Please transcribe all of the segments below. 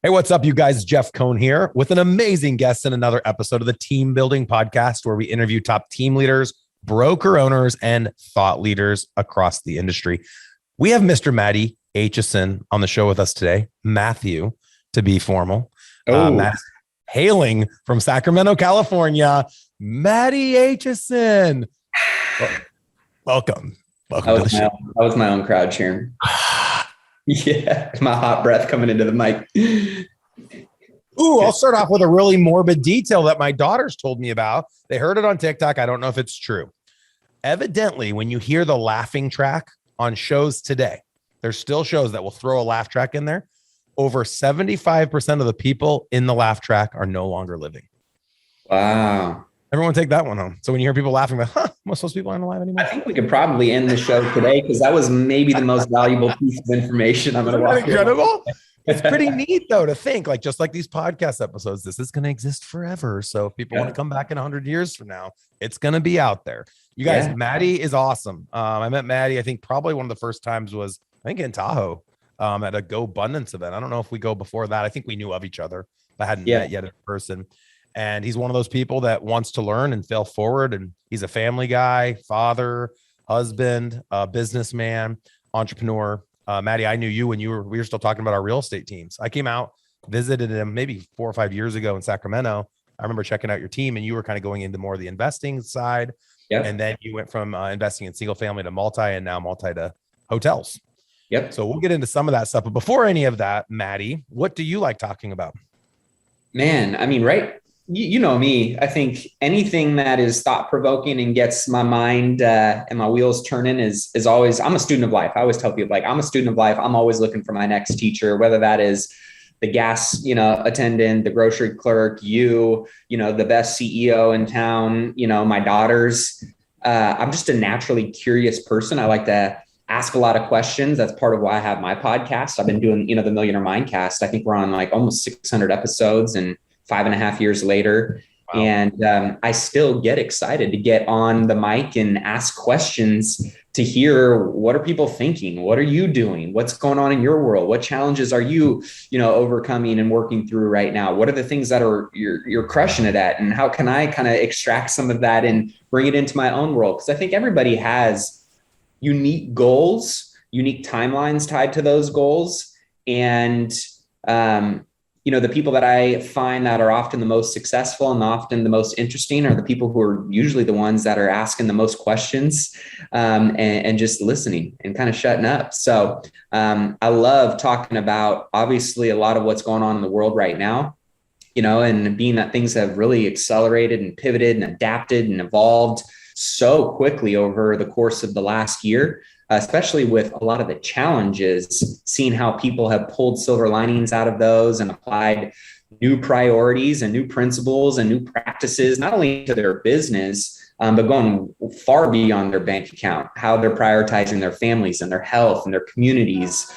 Hey, what's up, you guys? Jeff Cohn here with an amazing guest in another episode of the Team Building Podcast, where we interview top team leaders, broker owners, and thought leaders across the industry. We have Mr. Matty Aitchison on the show with us today, Matthew, to be formal. Matt is hailing from Sacramento, California. Matty Aitchison. Welcome. Welcome to the show. That was my own crowd cheering. Yeah, my hot breath coming into the mic. Ooh, I'll start off with a really morbid detail that my daughters told me about. They heard it on TikTok. I don't know if it's true. Evidently, when you hear the laughing track on shows today, there's still shows that will throw a laugh track in there. Over 75% of the people in the laugh track are no longer living. Wow. Everyone take that one home. So when you hear people laughing, like, most of those people aren't alive anymore. I think we could probably end the show today because that was maybe the most valuable piece of information I'm going to walk through. Incredible. It's pretty neat, though, to think like just like these podcast episodes, this is going to exist forever. So if people want to come back in 100 years from now, it's going to be out there. You guys, Matty is awesome. I met Matty, I think probably one of the first times was, I think in Tahoe at a Go Abundance event. I don't know if we go before that. I think we knew of each other, but hadn't met yet in person. And he's one of those people that wants to learn and fail forward. And he's a family guy, father, husband, businessman, entrepreneur. Matty, I knew you when we were still talking about our real estate teams. I came out, visited him maybe 4 or 5 years ago in Sacramento. I remember checking out your team and you were kind of going into more of the investing side. Yep. And then you went from investing in single family to multi and now multi to hotels. Yep. So we'll get into some of that stuff. But before any of that, Matty, what do you like talking about? Man, I mean, right. You know me. I think anything that is thought provoking and gets my mind and my wheels turning is always. I'm a student of life. I always tell people, like, I'm a student of life. I'm always looking for my next teacher, whether that is the gas, attendant, the grocery clerk, the best CEO in town, my daughters. I'm just a naturally curious person. I like to ask a lot of questions. That's part of why I have my podcast. I've been doing, the Millionaire Mindcast. I think we're on like almost 600 episodes and 5.5 years later. Wow. And I still get excited to get on the mic and ask questions to hear, what are people thinking? What are you doing? What's going on in your world? What challenges are you, overcoming and working through right now? What are the things that you're crushing it at? And how can I kind of extract some of that and bring it into my own world? Because I think everybody has unique goals, unique timelines tied to those goals. And, the people that I find that are often the most successful and often the most interesting are the people who are usually the ones that are asking the most questions and just listening and kind of shutting up. So I love talking about, obviously, a lot of what's going on in the world right now, and being that things have really accelerated and pivoted and adapted and evolved so quickly over the course of the last year. Especially with a lot of the challenges, seeing how people have pulled silver linings out of those and applied new priorities and new principles and new practices, not only to their business, but going far beyond their bank account, how they're prioritizing their families and their health and their communities,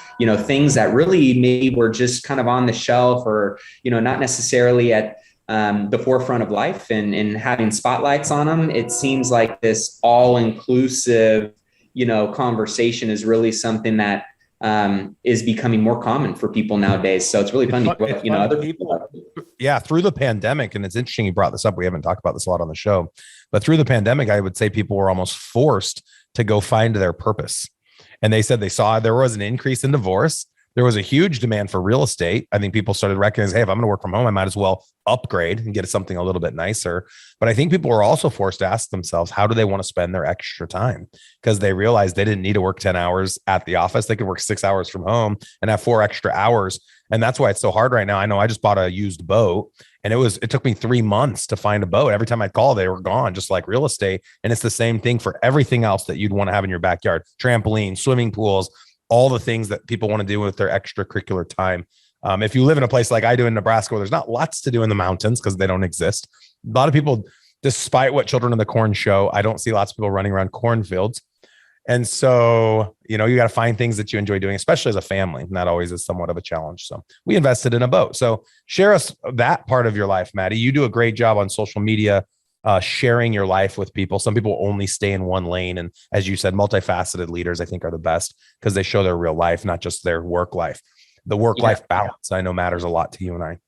things that really maybe were just kind of on the shelf or, not necessarily at the forefront of life and having spotlights on them. It seems like this all-inclusive conversation is really something that is becoming more common for people nowadays. So it's really fun to other people. Yeah, through the pandemic, and it's interesting you brought this up. We haven't talked about this a lot on the show, but through the pandemic, I would say people were almost forced to go find their purpose. And they said they saw there was an increase in divorce. There was a huge demand for real estate. I think people started recognizing, hey, if I'm going to work from home, I might as well upgrade and get something a little bit nicer. But I think people were also forced to ask themselves, how do they want to spend their extra time? Because they realized they didn't need to work 10 hours at the office. They could work 6 hours from home and have 4 extra hours. And that's why it's so hard right now. I know I just bought a used boat and it took me 3 months to find a boat. Every time I'd call, they were gone, just like real estate. And it's the same thing for everything else that you'd want to have in your backyard: trampoline, swimming pools, all the things that people want to do with their extracurricular time. If you live in a place like I do in Nebraska, where there's not lots to do in the mountains because they don't exist. A lot of people, despite what Children of the Corn show, I don't see lots of people running around cornfields. And so, you got to find things that you enjoy doing, especially as a family. And that always is somewhat of a challenge. So we invested in a boat. So share us that part of your life, Matty. You do a great job on social media, sharing your life with people. Some people only stay in one lane. And as you said, multifaceted leaders, I think, are the best because they show their real life, not just their work life. the work-life balance, I know matters a lot to you and I.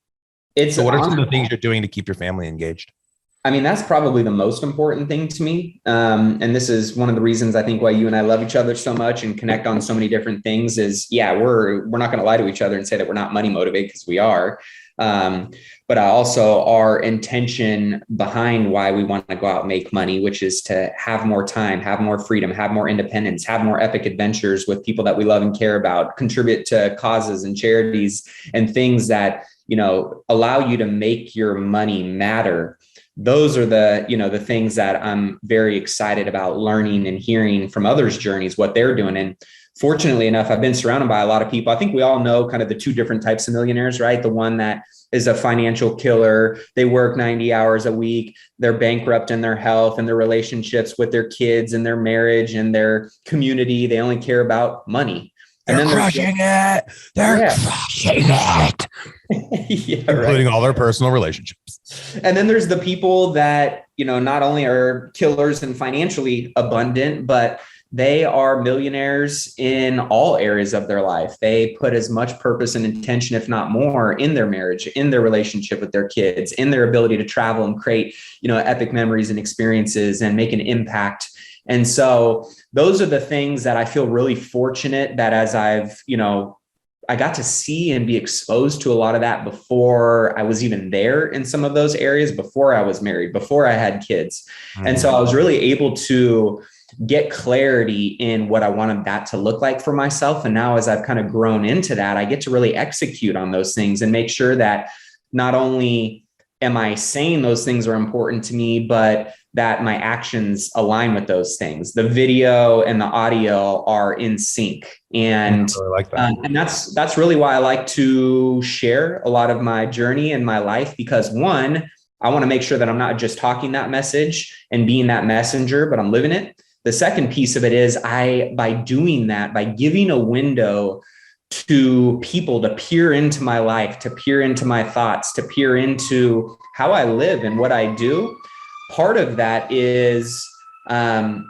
So what are some of the things you're doing to keep your family engaged? I mean, that's probably the most important thing to me. And this is one of the reasons I think why you and I love each other so much and connect on so many different things is, we're not going to lie to each other and say that we're not money motivated, because we are. But also our intention behind why we want to go out and make money, which is to have more time, have more freedom, have more independence, have more epic adventures with people that we love and care about, contribute to causes and charities and things that, allow you to make your money matter. Those are the things that I'm very excited about learning and hearing from others' journeys, what they're doing. And fortunately enough, I've been surrounded by a lot of people. I think we all know kind of the two different types of millionaires, right? The one that is a financial killer. They work 90 hours a week. They're bankrupt in their health and their relationships with their kids and their marriage and their community. They only care about money. They're crushing it. They're crushing it. Including all their personal relationships. And then there's the people that, not only are killers and financially abundant, but they are millionaires in all areas of their life. They put as much purpose and intention, if not more, in their marriage, in their relationship with their kids, in their ability to travel and create, epic memories and experiences and make an impact. And so those are the things that I feel really fortunate that as I got to see and be exposed to a lot of that before I was even there in some of those areas, before I was married, before I had kids. Mm-hmm. And so I was really able to get clarity in what I wanted that to look like for myself. And now as I've kind of grown into that, I get to really execute on those things and make sure that not only am I saying those things are important to me, but that my actions align with those things. The video and the audio are in sync. And, I really like that. And that's really why I like to share a lot of my journey and my life, because one, I want to make sure that I'm not just talking that message and being that messenger, but I'm living it. The second piece of it is by doing that, by giving a window to people to peer into my life, to peer into my thoughts, to peer into how I live and what I do. Part of that is I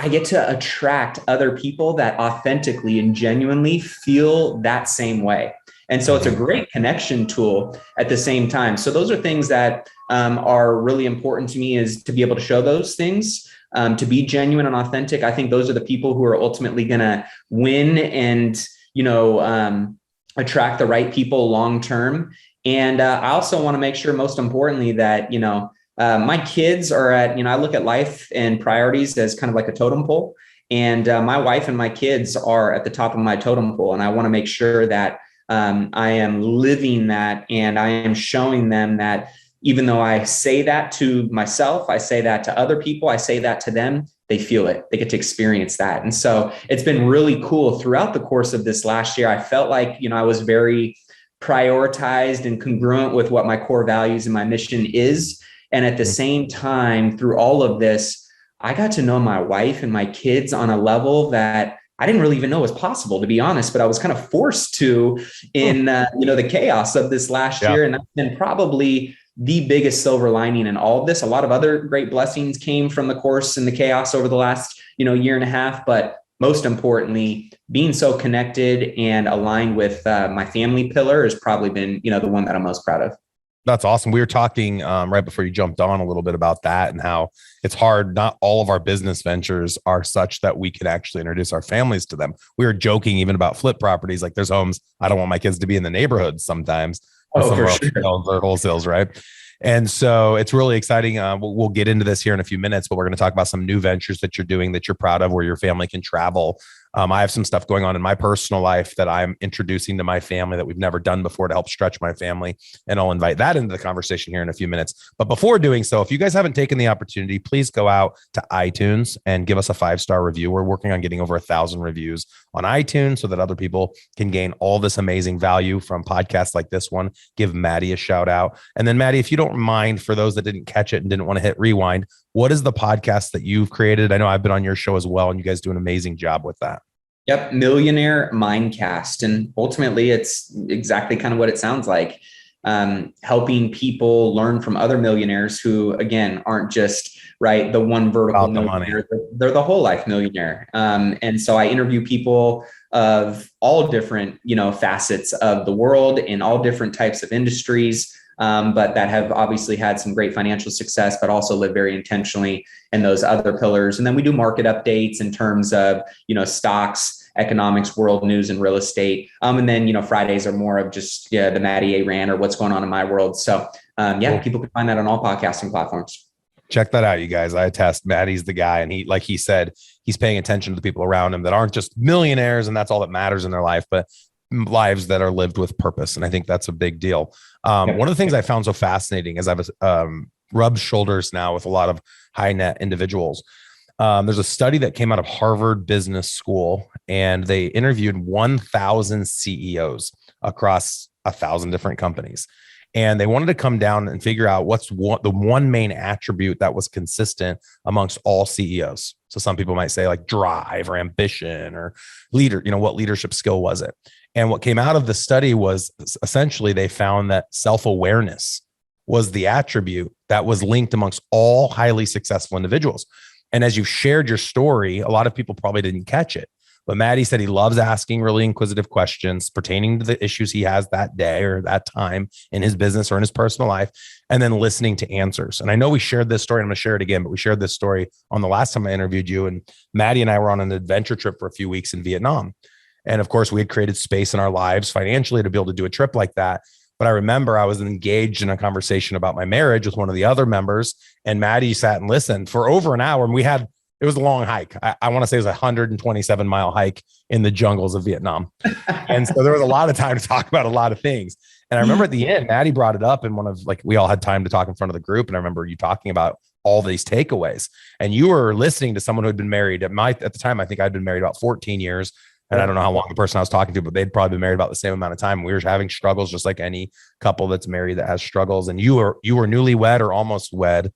get to attract other people that authentically and genuinely feel that same way. And so it's a great connection tool at the same time. So those are things that are really important to me, is to be able to show those things, to be genuine and authentic. I think those are the people who are ultimately going to win and, attract the right people long-term. And I also want to make sure, most importantly, that, my kids are at, I look at life and priorities as kind of like a totem pole. And my wife and my kids are at the top of my totem pole. And I want to make sure that I am living that, and I am showing them that even though I say that to myself, I say that to other people, I say that to them, they feel it, they get to experience that. And so it's been really cool throughout the course of this last year. I felt like, I was very prioritized and congruent with what my core values and my mission is. And at the same time, through all of this, I got to know my wife and my kids on a level that I didn't really even know was possible, to be honest, but I was kind of forced to in, the chaos of this last year. And that's been probably the biggest silver lining in all of this. A lot of other great blessings came from the course and the chaos over the last, year and a half. But most importantly, being so connected and aligned with my family pillar has probably been, the one that I'm most proud of. That's awesome. We were talking right before you jumped on a little bit about that and how it's hard. Not all of our business ventures are such that we can actually introduce our families to them. We were joking even about flip properties. Like, there's homes I don't want my kids to be in the neighborhood sometimes. Oh, for sure. Or wholesales, right? And so it's really exciting. We'll get into this here in a few minutes, but we're going to talk about some new ventures that you're doing that you're proud of, where your family can travel. I have some stuff going on in my personal life that I'm introducing to my family that we've never done before to help stretch my family. And I'll invite that into the conversation here in a few minutes. But before doing so, if you guys haven't taken the opportunity, please go out to iTunes and give us a 5-star review. We're working on getting over 1,000 reviews on iTunes so that other people can gain all this amazing value from podcasts like this one. Give Maddie a shout out. And then Maddie, if you don't mind, for those that didn't catch it and didn't want to hit rewind, what is the podcast that you've created? I know I've been on your show as well, and you guys do an amazing job with that. Yep. Millionaire Mindcast. And ultimately, it's exactly kind of what it sounds like. helping people learn from other millionaires who, again, aren't just the one vertical millionaire. They're the whole life millionaire. And so I interview people of all different, facets of the world in all different types of industries, but that have obviously had some great financial success, but also live very intentionally in those other pillars. And then we do market updates in terms of, stocks, economics, world news, and real estate. And then, Fridays are more of just the Maddie A. Rand or what's going on in my world. So cool. People can find that on all podcasting platforms. Check that out, you guys. I attest, Maddie's the guy. And like he said, he's paying attention to the people around him that aren't just millionaires and that's all that matters in their life, but lives that are lived with purpose. And I think that's a big deal. One of the things I found so fascinating is I've rubbed shoulders now with a lot of high net individuals. There's a study that came out of Harvard Business School, and they interviewed 1,000 CEOs across 1,000 different companies. And they wanted to come down and figure out what's the one main attribute that was consistent amongst all CEOs. So some people might say like drive or ambition or leader, what leadership skill was it? And what came out of the study was essentially they found that self-awareness was the attribute that was linked amongst all highly successful individuals. And as you shared your story, a lot of people probably didn't catch it. But Maddie said he loves asking really inquisitive questions pertaining to the issues he has that day or that time in his business or in his personal life, and then listening to answers. And I know we shared this story, and I'm going to share it again, but we shared this story on the last time I interviewed you. And Maddie and I were on an adventure trip for a few weeks in Vietnam. And of course, we had created space in our lives financially to be able to do a trip like that. But I remember I was engaged in a conversation about my marriage with one of the other members, and Maddie sat and listened for over an hour. And it was a long hike. I want to say it was a 127-mile hike in the jungles of Vietnam. And so there was a lot of time to talk about a lot of things. And I remember at the end, Maddie brought it up in we all had time to talk in front of the group. And I remember you talking about all these takeaways, and you were listening to someone who had been married at the time, I think I'd been married about 14 years. And I don't know how long the person I was talking to, but they'd probably been married about the same amount of time. We were having struggles just like any couple that's married that has struggles. And you were newlywed or almost wed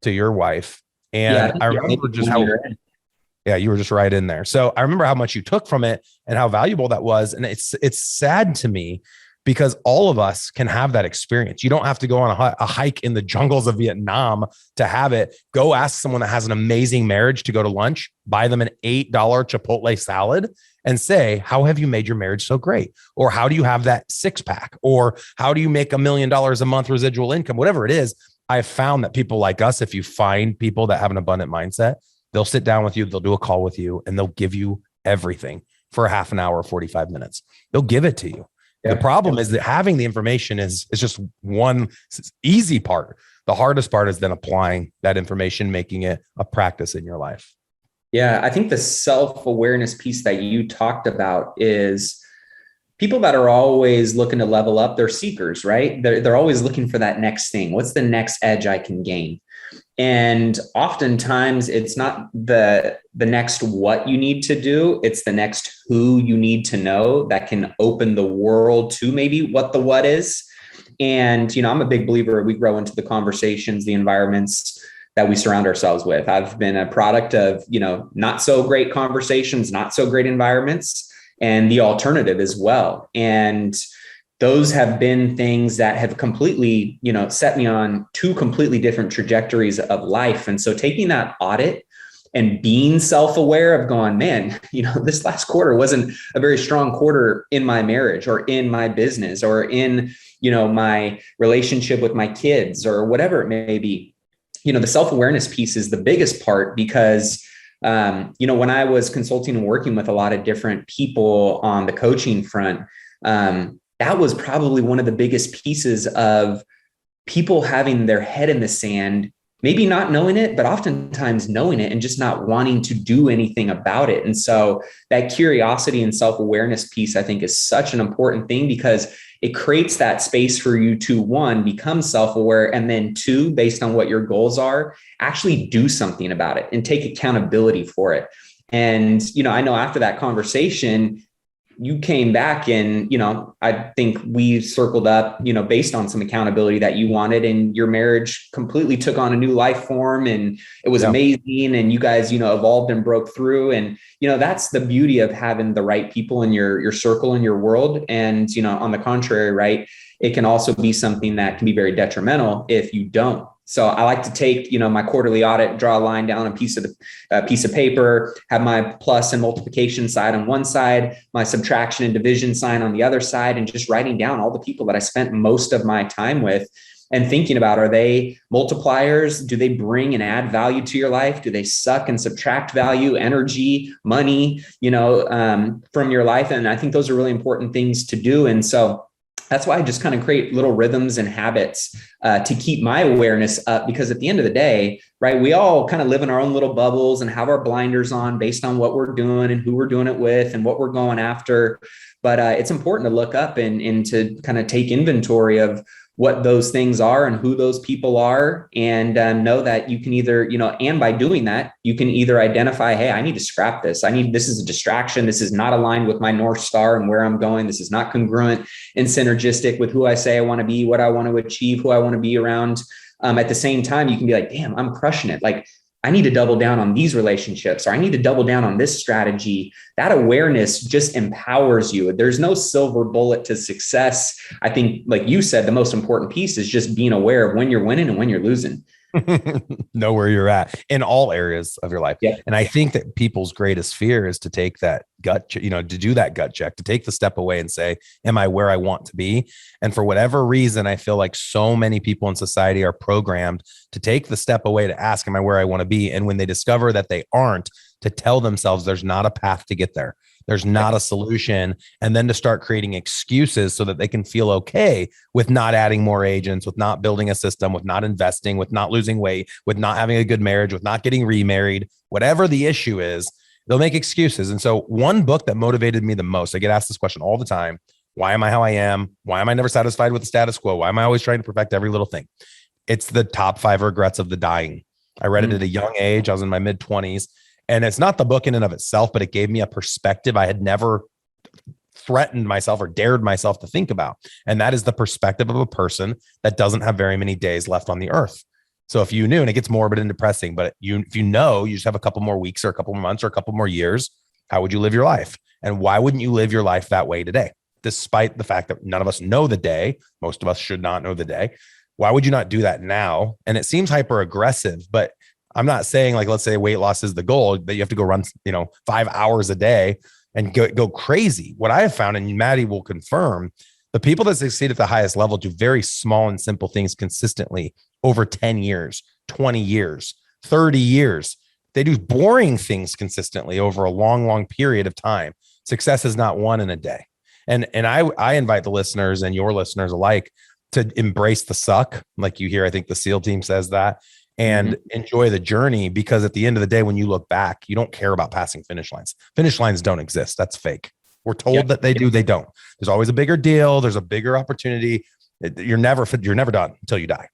to your wife. And I remember just how, you were just right in there. So I remember how much you took from it and how valuable that was. And it's sad to me because all of us can have that experience. You don't have to go on a hike in the jungles of Vietnam to have it. Go ask someone that has an amazing marriage to go to lunch, buy them an $8 Chipotle salad and say, how have you made your marriage so great? Or how do you have that six pack? Or how do you make $1 million a month residual income? Whatever it is, I've found that people like us, if you find people that have an abundant mindset, they'll sit down with you, they'll do a call with you, and they'll give you everything for a half an hour, 45 minutes. They'll give it to you. The problem is that having the information is just one easy part. The hardest part is then applying that information, making it a practice in your life. Yeah, I think the self-awareness piece that you talked about is people that are always looking to level up, they're seekers, right? They're always looking for that next thing. What's the next edge I can gain? And oftentimes it's not the next what you need to do. It's the next who you need to know that can open the world to maybe what the what is. And, I'm a big believer we grow into the conversations, the environments that we surround ourselves with. I've been a product of, not so great conversations, not so great environments, and the alternative as well. And those have been things that have completely, set me on two completely different trajectories of life. And so taking that audit and being self-aware of going, man, this last quarter wasn't a very strong quarter in my marriage or in my business or in, my relationship with my kids or whatever it may be. The self-awareness piece is the biggest part because, when I was consulting and working with a lot of different people on the coaching front, that was probably one of the biggest pieces of people having their head in the sand, maybe not knowing it, but oftentimes knowing it and just not wanting to do anything about it. And so that curiosity and self-awareness piece, I think, is such an important thing because it creates that space for you to, one, become self-aware, and then two, based on what your goals are, actually do something about it and take accountability for it. And, I know after that conversation, you came back and, I think we circled up, based on some accountability that you wanted, and your marriage completely took on a new life form and it was amazing. And you guys, evolved and broke through. And, that's the beauty of having the right people in your circle, in your world. And, on the contrary, right, it can also be something that can be very detrimental if you don't. So I like to take, my quarterly audit, draw a line down a piece of paper, have my plus and multiplication side on one side, my subtraction and division sign on the other side, and just writing down all the people that I spent most of my time with and thinking about, are they multipliers? Do they bring and add value to your life? Do they suck and subtract value, energy, money, from your life? And I think those are really important things to do. And so that's why I just kind of create little rhythms and habits to keep my awareness up, because at the end of the day, right, we all kind of live in our own little bubbles and have our blinders on based on what we're doing and who we're doing it with and what we're going after. But it's important to look up and to kind of take inventory of what those things are and who those people are, and know that you can either, and by doing that, you can either identify, hey, I need to scrap this. This is a distraction. This is not aligned with my North Star and where I'm going. This is not congruent and synergistic with who I say I want to be, what I want to achieve, who I want to be around. At the same time, you can be like, damn, I'm crushing it. Like, I need to double down on these relationships, or I need to double down on this strategy. That awareness just empowers you. There's no silver bullet to success. I think, like you said, the most important piece is just being aware of when you're winning and when you're losing. Know where you're at in all areas of your life. Yeah. And I think that people's greatest fear is to take that gut, to do that gut check, to take the step away and say, am I where I want to be? And for whatever reason, I feel like so many people in society are programmed to take the step away to ask, am I where I want to be? And when they discover that they aren't, to tell themselves there's not a path to get there. There's not a solution. And then to start creating excuses so that they can feel okay with not adding more agents, with not building a system, with not investing, with not losing weight, with not having a good marriage, with not getting remarried, whatever the issue is, they'll make excuses. And so one book that motivated me the most, I get asked this question all the time. Why am I how I am? Why am I never satisfied with the status quo? Why am I always trying to perfect every little thing? It's the top 5 regrets of the dying. I read it at a young age. I was in my mid-20s. And it's not the book in and of itself, but it gave me a perspective I had never threatened myself or dared myself to think about. And that is the perspective of a person that doesn't have very many days left on the earth. So if you knew, and it gets morbid and depressing, but if you know you just have a couple more weeks or a couple more months or a couple more years, how would you live your life? And why wouldn't you live your life that way today? Despite the fact that none of us know the day, most of us should not know the day. Why would you not do that now? And it seems hyper aggressive, but I'm not saying, like, let's say weight loss is the goal, that you have to go run, 5 hours a day and go crazy. What I have found, and Maddie will confirm, the people that succeed at the highest level do very small and simple things consistently over 10 years, 20 years, 30 years. They do boring things consistently over a long, long period of time. Success is not won in a day. And I invite the listeners and your listeners alike to embrace the suck. Like you hear, I think the SEAL team says that. And enjoy the journey, because at the end of the day, when you look back, you don't care about passing finish lines. Finish lines don't exist. That's fake. We're told that they do. They don't. There's always a bigger deal. There's a bigger opportunity. You're never done until you die.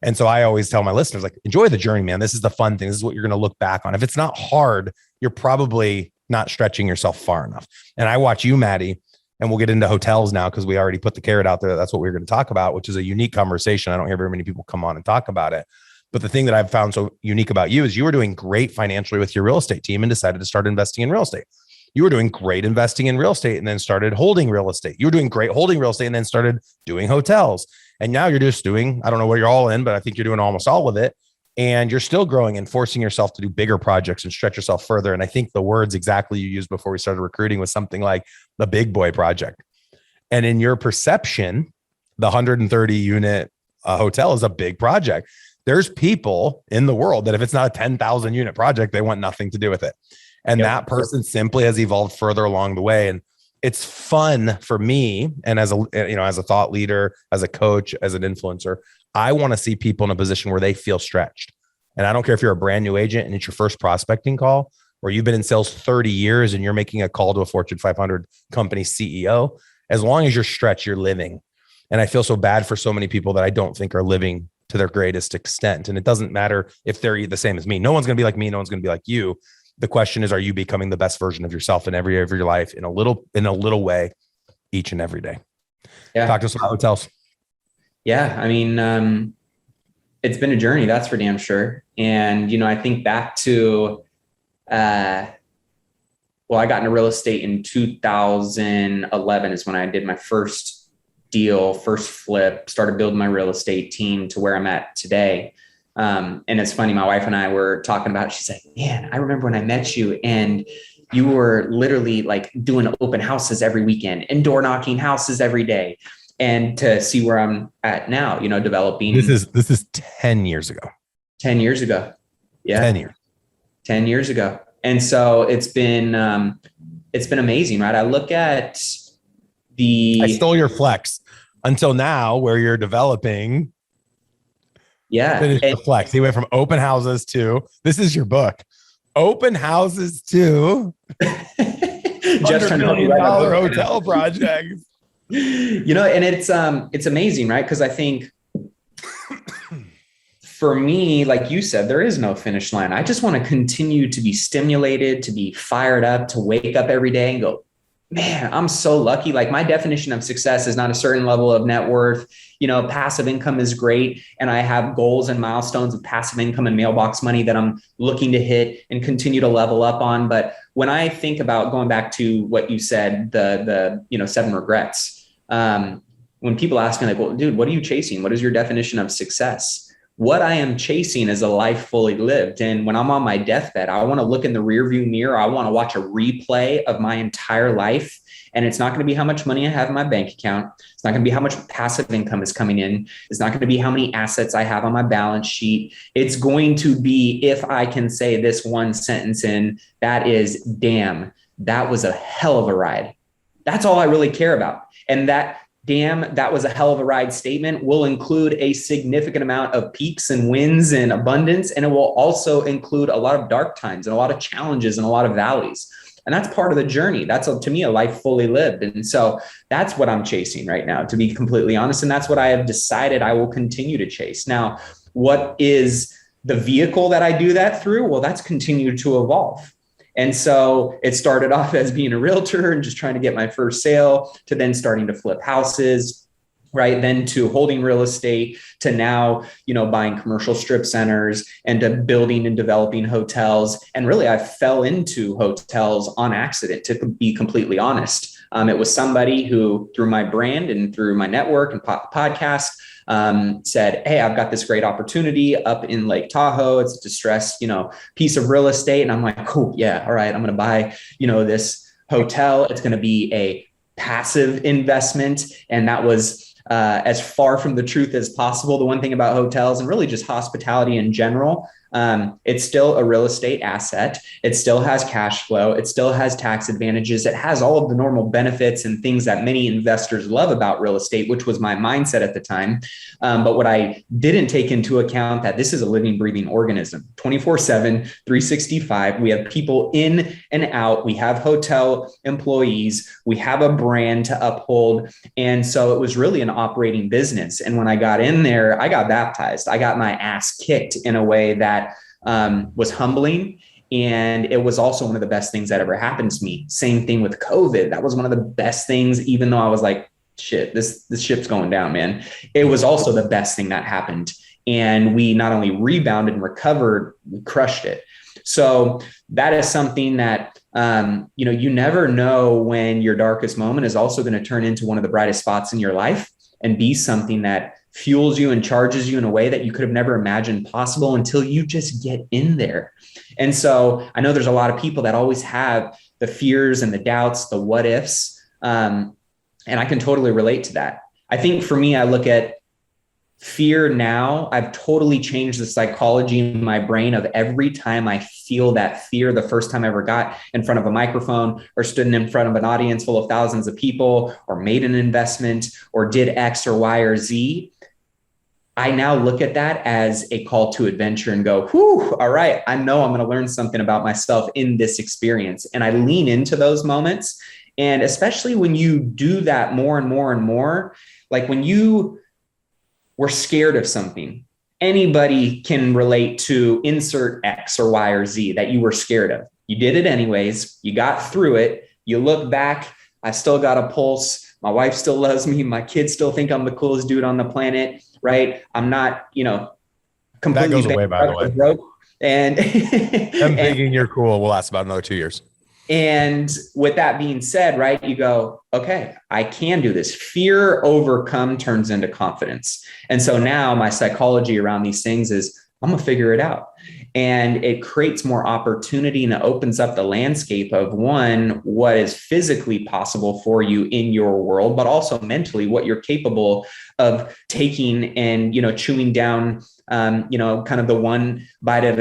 And so I always tell my listeners, like, enjoy the journey, man. This is the fun thing. This is what you're going to look back on. If it's not hard, you're probably not stretching yourself far enough. And I watch you, Maddie, and we'll get into hotels now because we already put the carrot out there. That's what we're going to talk about, which is a unique conversation. I don't hear very many people come on and talk about it. But the thing that I've found so unique about you is you were doing great financially with your real estate team and decided to start investing in real estate. You were doing great investing in real estate and then started holding real estate. You were doing great holding real estate and then started doing hotels. And now you're just doing, I don't know where you're all in, but I think you're doing almost all of it. And you're still growing and forcing yourself to do bigger projects and stretch yourself further. And I think the words exactly you used before we started recruiting was something like the big boy project. And in your perception, the 130 unit hotel is a big project. There's people in the world that if it's not a 10,000 unit project, they want nothing to do with it. And that person simply has evolved further along the way. And it's fun for me. And as a thought leader, as a coach, as an influencer, I want to see people in a position where they feel stretched. And I don't care if you're a brand new agent and it's your first prospecting call, or you've been in sales 30 years and you're making a call to a Fortune 500 company CEO. As long as you're stretched, you're living. And I feel so bad for so many people that I don't think are living to their greatest extent. And it doesn't matter if they're the same as me. No one's going to be like me. No one's going to be like you. The question is, are you becoming the best version of yourself in every area of your life in a little way each and every day? Yeah. Talk to us about hotels. Yeah. I mean, it's been a journey, that's for damn sure. And, I think back to, I got into real estate in 2011 is when I did my first deal, first flip, started building my real estate team to where I'm at today. And it's funny, my wife and I were talking about it. She's like, man, I remember when I met you and you were literally like doing open houses every weekend and door knocking houses every day. And to see where I'm at now, developing. This is 10 years ago. 10 years ago. Yeah. 10 years. 10 years ago. And so it's been amazing, right? I look at I stole your flex until now where you're developing. Yeah. Finish the flex. He went from open houses to, this is your book, open houses to just $100 million hotel projects. And it's amazing, right? Because I think for me, like you said, there is no finish line. I just want to continue to be stimulated, to be fired up, to wake up every day and go, man, I'm so lucky. Like my definition of success is not a certain level of net worth. Passive income is great. And I have goals and milestones of passive income and mailbox money that I'm looking to hit and continue to level up on. But when I think about going back to what you said, the 7 regrets, when people ask me like, well, dude, what are you chasing? What is your definition of success? What I am chasing is a life fully lived. And when I'm on my deathbed, I want to look in the rearview mirror. I want to watch a replay of my entire life. And it's not going to be how much money I have in my bank account. It's not going to be how much passive income is coming in. It's not going to be how many assets I have on my balance sheet. It's going to be, if I can say this one sentence in, that is, damn, that was a hell of a ride. That's all I really care about. And that, damn, that was a hell of a ride statement will include a significant amount of peaks and wins and abundance. And it will also include a lot of dark times and a lot of challenges and a lot of valleys. And that's part of the journey. That's, to me, a life fully lived. And so that's what I'm chasing right now, to be completely honest. And that's what I have decided I will continue to chase. Now, what is the vehicle that I do that through? Well, that's continued to evolve. And so it started off as being a realtor and just trying to get my first sale, to then starting to flip houses, right? Then to holding real estate, to now, buying commercial strip centers, and to building and developing hotels. And really, I fell into hotels on accident, to be completely honest. It was somebody who, through my brand and through my network and podcast, said, hey, I've got this great opportunity up in Lake Tahoe. It's a distressed, piece of real estate. And I'm like, cool. Yeah. All right. I'm going to buy, this hotel. It's going to be a passive investment. And that was as far from the truth as possible. The one thing about hotels and really just hospitality in general, it's still a real estate asset. It still has cash flow. It still has tax advantages. It has all of the normal benefits and things that many investors love about real estate, which was my mindset at the time. But what I didn't take into account, that this is a living, breathing organism, 24/7, 365. We have people in and out. We have hotel employees. We have a brand to uphold. And so it was really an operating business. And when I got in there, I got baptized. I got my ass kicked in a way that was humbling. And it was also one of the best things that ever happened to me. Same thing with COVID. That was one of the best things, even though I was like, shit, this ship's going down, man. It was also the best thing that happened. And we not only rebounded and recovered, we crushed it. So that is something that, you never know when your darkest moment is also going to turn into one of the brightest spots in your life and be something that fuels you and charges you in a way that you could have never imagined possible until you just get in there. And so I know there's a lot of people that always have the fears and the doubts, the what ifs. And I can totally relate to that. I think for me, I look at fear now. I've totally changed the psychology in my brain of every time I feel that fear, the first time I ever got in front of a microphone or stood in front of an audience full of thousands of people or made an investment or did X or Y or Z, I now look at that as a call to adventure and go, whew, all right, I know I'm going to learn something about myself in this experience. And I lean into those moments. And especially when you do that more and more and more, like when you were scared of something, anybody can relate to insert X or Y or Z that you were scared of. You did it anyways. You got through it. You look back, I still got a pulse. My wife still loves me. My kids still think I'm the coolest dude on the planet, right? I'm not, completely. That goes away, by the way. Broke. And I'm thinking you're cool. We'll last about another 2 years. And with that being said, right, you go, okay, I can do this. Fear overcome turns into confidence. And so now my psychology around these things is I'm going to figure it out. And it creates more opportunity, and it opens up the landscape of, one, what is physically possible for you in your world, but also mentally what you're capable of taking and, chewing down, kind of the one bite at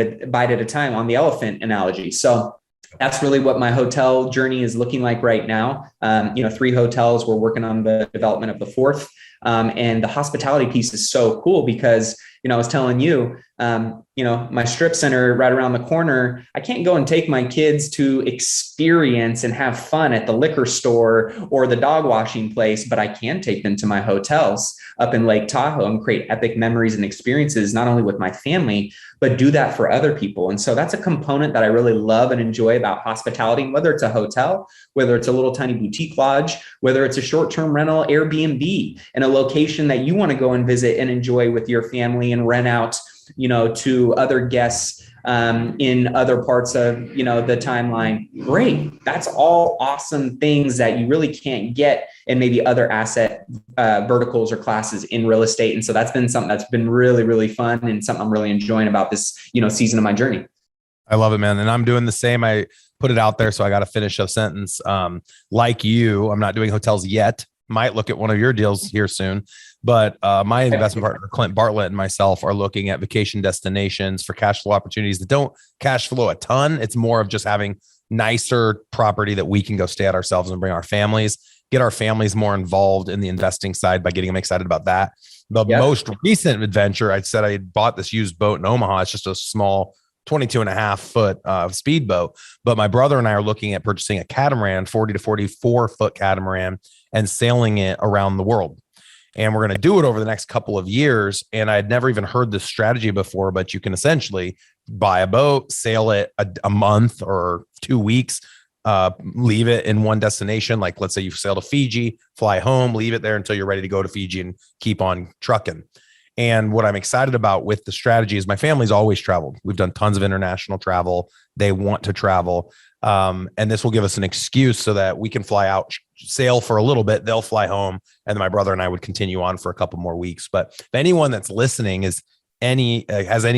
a time, on the elephant analogy. So that's really what my hotel journey is looking like right now. 3 hotels. We're working on the development of the 4th. And the hospitality piece is so cool because, I was telling you, my strip center right around the corner, I can't go and take my kids to experience and have fun at the liquor store or the dog washing place, but I can take them to my hotels up in Lake Tahoe and create epic memories and experiences, not only with my family, but do that for other people. And so that's a component that I really love and enjoy about hospitality, whether it's a hotel, whether it's a little tiny boutique lodge, whether it's a short-term rental Airbnb in a location that you want to go and visit and enjoy with your family and rent out, to other guests in other parts of, the timeline. Great. That's all awesome things that you really can't get in maybe other asset verticals or classes in real estate. And so that's been something that's been really, really fun and something I'm really enjoying about this, season of my journey. I love it, man. And I'm doing the same. I put it out there, so I got to finish a sentence. Like you, I'm not doing hotels yet. Might look at one of your deals here soon. But my investment partner, Clint Bartlett, and myself are looking at vacation destinations for cash flow opportunities that don't cash flow a ton. It's more of just having nicer property that we can go stay at ourselves and bring our families, get our families more involved in the investing side by getting them excited about that. The most recent adventure, I said I bought this used boat in Omaha. It's just a small 22.5-foot speedboat. But my brother and I are looking at purchasing a catamaran, 40 to 44-foot catamaran, and sailing it around the world. And we're going to do it over the next couple of years. And I had never even heard this strategy before, but you can essentially buy a boat, sail it a month or 2 weeks, leave it in one destination. Like, let's say you sail to Fiji, fly home, leave it there until you're ready to go to Fiji and keep on trucking. And what I'm excited about with the strategy is my family's always traveled. We've done tons of international travel. They want to travel. And this will give us an excuse so that we can fly out, sail for a little bit. They'll fly home. And then my brother and I would continue on for a couple more weeks. But if anyone that's listening has any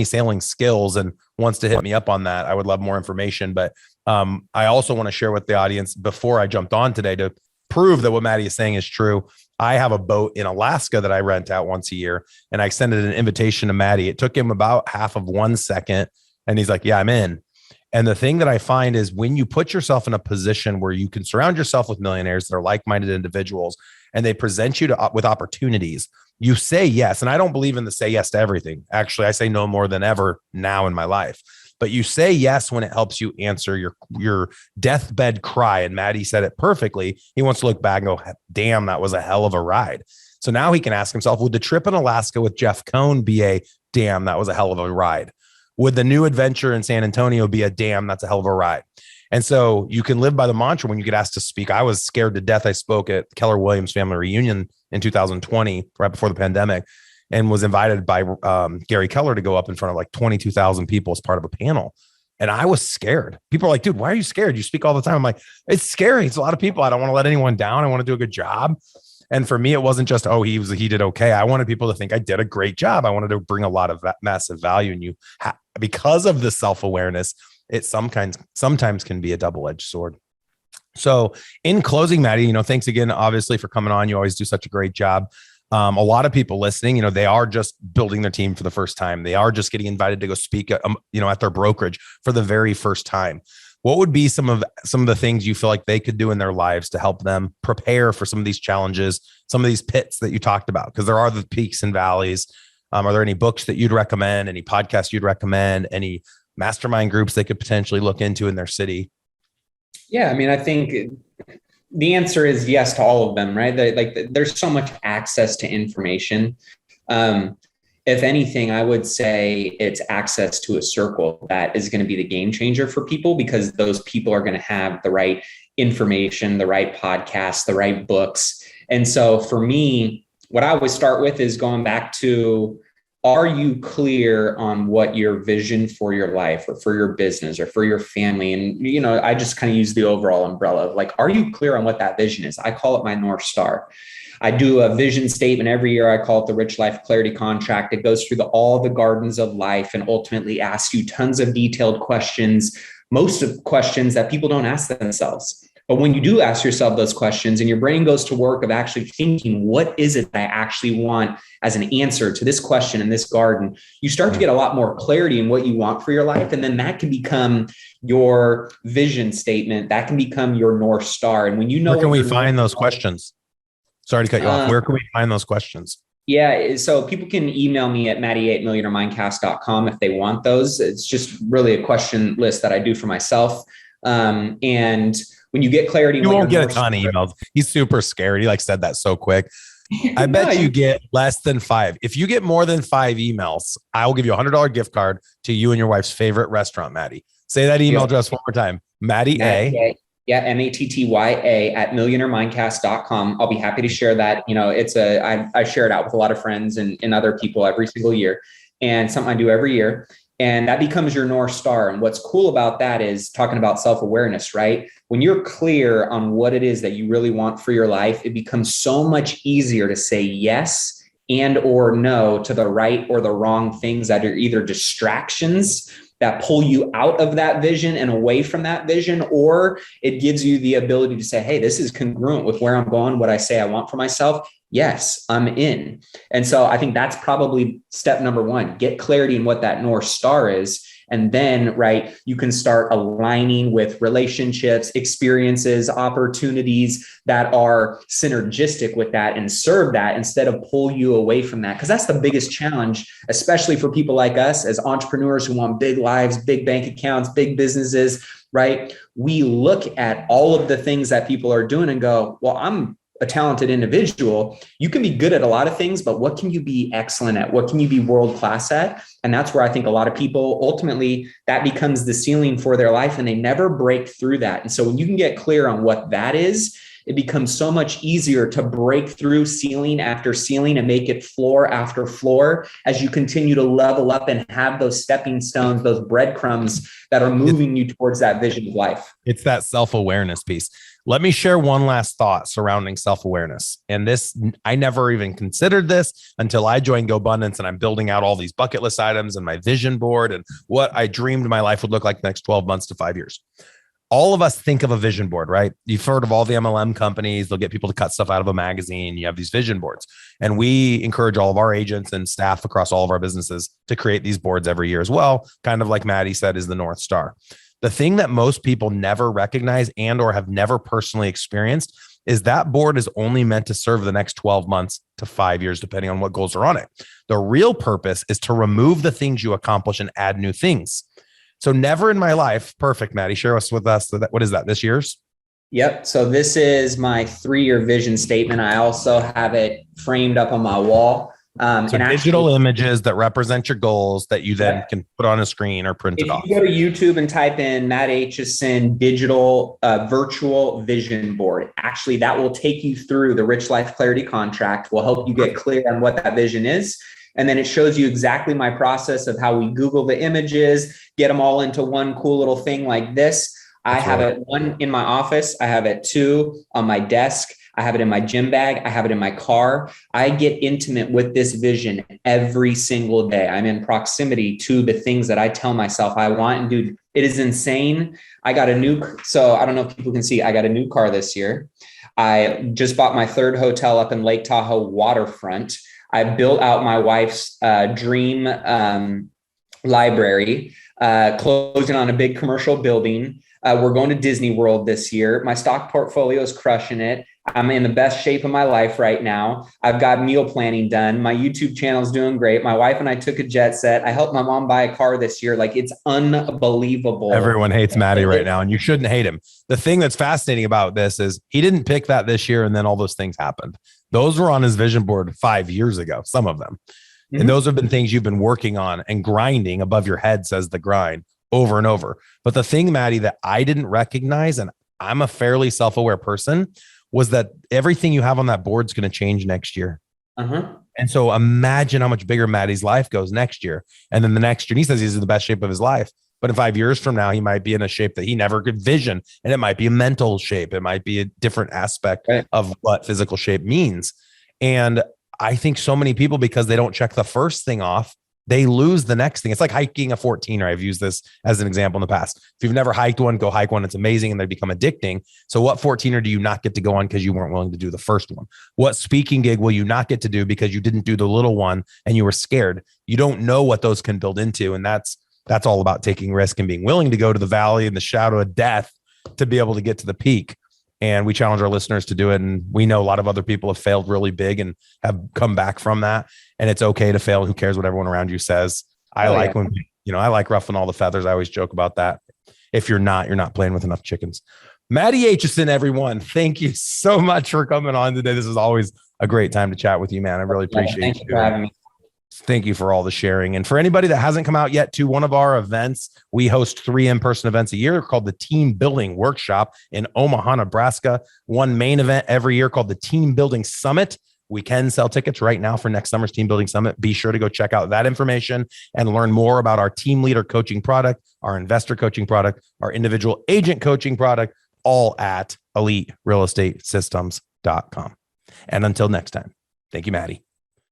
sailing skills and wants to hit me up on that, I would love more information. But I also want to share with the audience, before I jumped on today, to prove that what Maddie is saying is true. I have a boat in Alaska that I rent out once a year, and I extended an invitation to Maddie. It took him about half of 1 second, and he's like, yeah, I'm in. And the thing that I find is when you put yourself in a position where you can surround yourself with millionaires that are like-minded individuals, and they present you with opportunities, you say yes. And I don't believe in the say yes to everything. Actually, I say no more than ever now in my life. But you say yes when it helps you answer your deathbed cry. And Maddie said it perfectly. He wants to look back and go, damn, that was a hell of a ride. So now he can ask himself, would the trip in Alaska with Jeff Cohn be a damn, that was a hell of a ride? Would the new adventure in San Antonio be a damn, that's a hell of a ride? And so you can live by the mantra when you get asked to speak. I was scared to death. I spoke at Keller Williams family reunion in 2020, right before the pandemic, and was invited by Gary Keller to go up in front of like 22,000 people as part of a panel. And I was scared. People are like, dude, why are you scared? You speak all the time. I'm like, it's scary. It's a lot of people. I don't want to let anyone down. I want to do a good job. And for me, it wasn't just, oh, he did okay. I wanted people to think I did a great job. I wanted to bring a lot of massive value. And because of the self-awareness, it sometimes can be a double-edged sword. So in closing, Maddie, thanks again, obviously, for coming on. You always do such a great job. A lot of people listening, they are just building their team for the first time. They are just getting invited to go speak at their brokerage for the very first time. What would be some of the things you feel like they could do in their lives to help them prepare for some of these challenges, some of these pits that you talked about? Because there are the peaks and valleys. Are there any books that you'd recommend, any podcasts you'd recommend, any mastermind groups they could potentially look into in their city? Yeah, I mean, I think the answer is yes to all of them, right? There's so much access to information. If anything, I would say it's access to a circle that is going to be the game changer for people, because those people are going to have the right information, the right podcasts, the right books. And so for me, what I always start with is going back to are you clear on what your vision for your life or for your business or for your family? And, I just kind of use the overall umbrella of like, are you clear on what that vision is? I call it my North Star. I do a vision statement every year. I call it the Rich Life Clarity Contract. It goes through all the gardens of life and ultimately asks you tons of detailed questions, most of questions that people don't ask themselves. But when you do ask yourself those questions and your brain goes to work of actually thinking, what is it that I actually want as an answer to this question in this garden, you start to get a lot more clarity in what you want for your life. And then that can become your vision statement. That can become your North Star. And when you know, where can we find those questions? Sorry to cut you off. Where can we find those questions? Yeah. So people can email me at matty@millionairemindcast.com if they want those. It's just really a question list that I do for myself. And when you get clarity, you won't get a ton of emails. He's super scared. He said that so quick. I bet you get less than 5. If you get more than 5 emails, I will give you $100 gift card to you and your wife's favorite restaurant, Matty. Say that email address one more time. Matty A. Yeah, MATTYA at millionairemindcast.com. I'll be happy to share that. I share it out with a lot of friends and other people every single year, and something I do every year. And that becomes your North Star. And what's cool about that is talking about self-awareness, right? When you're clear on what it is that you really want for your life, it becomes so much easier to say yes and or no to the right or the wrong things that are either distractions that pull you out of that vision and away from that vision, or it gives you the ability to say, hey, this is congruent with where I'm going, what I say I want for myself. Yes, I'm in. And so I think that's probably step number 1, get clarity in what that North Star is. And then, right, you can start aligning with relationships, experiences, opportunities that are synergistic with that and serve that instead of pull you away from that. Because that's the biggest challenge, especially for people like us as entrepreneurs who want big lives, big bank accounts, big businesses, right? We look at all of the things that people are doing and go, well, I'm a talented individual. You can be good at a lot of things, but what can you be excellent at? What can you be world-class at? And that's where I think a lot of people ultimately that becomes the ceiling for their life and they never break through that. And so when you can get clear on what that is, it becomes so much easier to break through ceiling after ceiling and make it floor after floor as you continue to level up and have those stepping stones, those breadcrumbs that are moving you towards that vision of life. It's that self-awareness piece. Let me share one last thought surrounding self-awareness. And this, I never even considered this until I joined GoBundance and I'm building out all these bucket list items and my vision board and what I dreamed my life would look like the next 12 months to 5 years. All of us think of a vision board, right? You've heard of all the MLM companies. They'll get people to cut stuff out of a magazine. You have these vision boards. And we encourage all of our agents and staff across all of our businesses to create these boards every year as well. Kind of like Matty said, is the North Star. The thing that most people never recognize and or have never personally experienced is that board is only meant to serve the next 12 months to 5 years, depending on what goals are on it. The real purpose is to remove the things you accomplish and add new things. So never in my life. Perfect, Matty. Share with us. What is that? This year's? Yep. So this is my 3-year vision statement. I also have it framed up on my wall. So digital images that represent your goals that you then can put on a screen or print it off. If you go to YouTube and type in Matt Aitchison digital virtual vision board, actually that will take you through the Rich Life Clarity Contract, will help you get clear on what that vision is. And then it shows you exactly my process of how we Google the images, get them all into one cool little thing like this. I have it 1 in my office. I have it 2 on my desk. I have it in my gym bag. I have it in my car. I get intimate with this vision every single day. I'm in proximity to the things that I tell myself I want. And dude, it is insane. I got so I don't know if people can see, I got a new car this year. I just bought my 3rd hotel up in Lake Tahoe waterfront. I built out my wife's dream library, closing on a big commercial building. We're going to Disney World this year. My stock portfolio is crushing it. I'm in the best shape of my life right now. I've got meal planning done. My YouTube channel is doing great. My wife and I took a jet set. I helped my mom buy a car this year. It's unbelievable. Everyone hates Matty right now, and you shouldn't hate him. The thing that's fascinating about this is he didn't pick that this year, and then all those things happened. Those were on his vision board 5 years ago, some of them. Mm-hmm. And those have been things you've been working on and grinding above your head, says the grind, over and over. But the thing, Matty, that I didn't recognize, and I'm a fairly self-aware person, was that everything you have on that board is going to change next year. And And so imagine how much bigger Maddie's life goes next year. And then the next year, he says he's in the best shape of his life. But in 5 years from now, he might be in a shape that he never could vision. And it might be a mental shape. It might be a different aspect of what physical shape means. And I think so many people, because they don't check the first thing off, they lose the next thing. It's like hiking a 14er. I've used this as an example in the past. If you've never hiked one, go hike one. It's amazing. And they become addicting. So what 14er do you not get to go on because you weren't willing to do the first one? What speaking gig will you not get to do because you didn't do the little one and you were scared? You don't know what those can build into. And that's all about taking risk and being willing to go to the valley and the shadow of death to be able to get to the peak. And we challenge our listeners to do it. And we know a lot of other people have failed really big and have come back from that. And it's okay to fail. Who cares what everyone around you says? I like ruffling all the feathers. I always joke about that. If you're not playing with enough chickens. Maddie Aitchison, everyone, thank you so much for coming on today. This is always a great time to chat with you, man. I really appreciate Thank you for having me. Thank you for all the sharing. And for anybody that hasn't come out yet to one of our events, we host 3 in-person events a year called the Team Building Workshop in Omaha, Nebraska. One main event every year called the Team Building Summit. We can sell tickets right now for next summer's Team Building Summit. Be sure to go check out that information and learn more about our team leader coaching product, our investor coaching product, our individual agent coaching product, all at eliterealestatesystems.com. And until next time, thank you, Maddie.